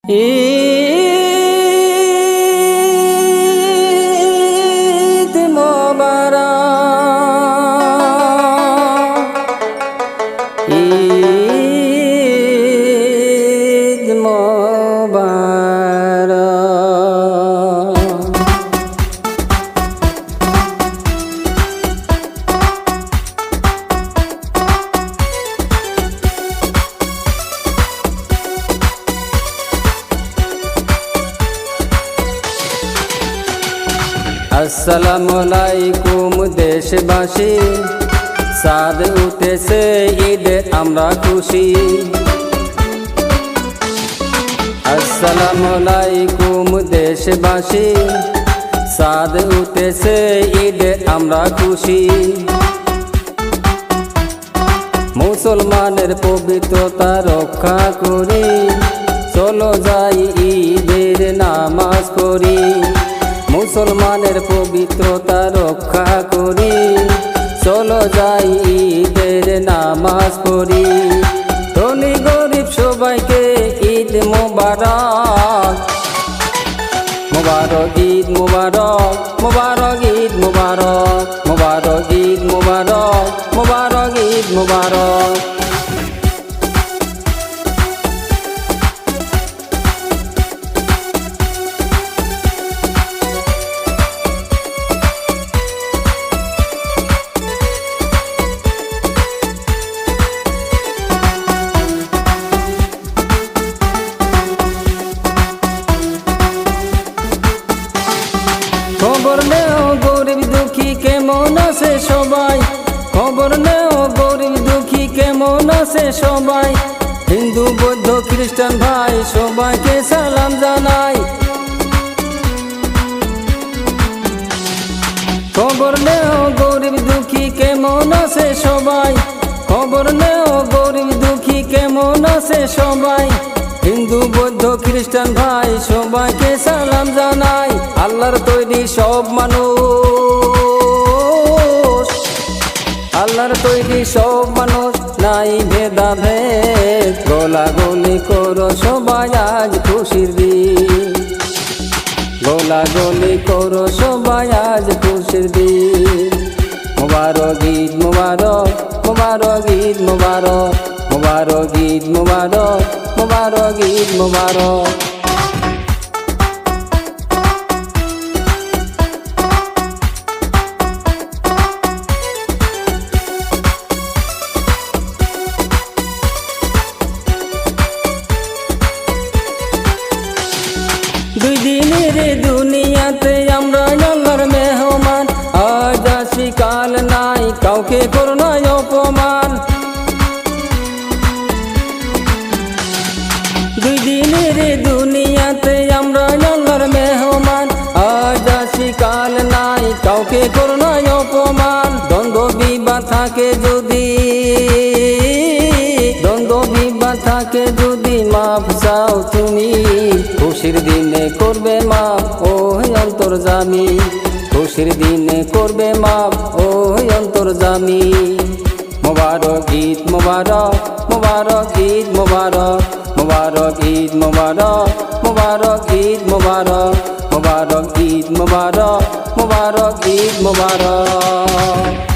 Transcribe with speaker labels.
Speaker 1: ঈদ মোবারক ঈদ মোবারক। আসসালামু আলাইকুম দেশবাসী, চাঁদ উঠেছে ঈদে আমরা খুশি। আসসালামু আলাইকুম দেশবাসী, চাঁদ উঠেছে ঈদে আমরা খুশি। মুসলমানের পবিত্রতা রক্ষা করি, চলো যাই ঈদের নামাজ পড়ি। মুসলমানের পবিত্রতা রক্ষা করি, চলো যাই ঈদের নামাজ পড়ি। ধনী গরিব সবাইকে ঈদ মোবারক, মোবারক ঈদ মোবারক, মোবারক ঈদ মোবারক, মোবারক ঈদ মোবারক, মোবারক ঈদ মোবারক। খবর নেও গরিব দুঃখী কেমন আছে সবাই, খবর নেও গরিব দুঃখী কেমন আছে সবাই। হিন্দু বৌদ্ধ খ্রিস্টান ভাই সবাইকে সালাম জানাই। খবর নেও গরিব দুঃখী কেমন আছে সবাই, খবর নেও গরিব দুঃখী কেমন আছে সবাই। হিন্দু বৌদ্ধ খ্রিস্টান ভাই সবাইকে সালাম জানাই। আল্লাহর তৈরি সব মানুষ, আল্লাহর তৈরি সব মানুষ, নাই ভেদাভেদ। গোলাগুলি করো সবাই আজ খুশির দিন, গোলাগুলি করো সবাই আজ খুশির দিন। মোবারক ঈদ মোবারক, মোবারক ঈদ মোবারক, মোবারক ঈদ মোবারক, মোবারক ঈদ মোবারক। দুই দিনের দুনিয়াতে আমরা আল্লাহর মেহমান, আজ আসি কাল নাই কাউকে করো না অপমান। দুই দিনের দুনিয়াতে আমরা আল্লাহর মেহমান, আজ আসি কাল নাই কাউকে করো না অপমান। দ্বন্দ্ব বিবাদ থাকে যদি, দ্বন্দ্ব বিবাদ থাকে যদি মাফ চাও তুমি। খুশির দিনে করবে মাফ ও অন্তর্যামী, খুশির দিনে করবে মাফ ও অন্তর্যামী। মোবারক ঈদ মোবারক, মোবারক ঈদ মোবারক, মোবারক ঈদ মোবারক, মোবারক ঈদ মোবারক, মোবারক ঈদ মোবারক, মোবারক ঈদ মোবারক।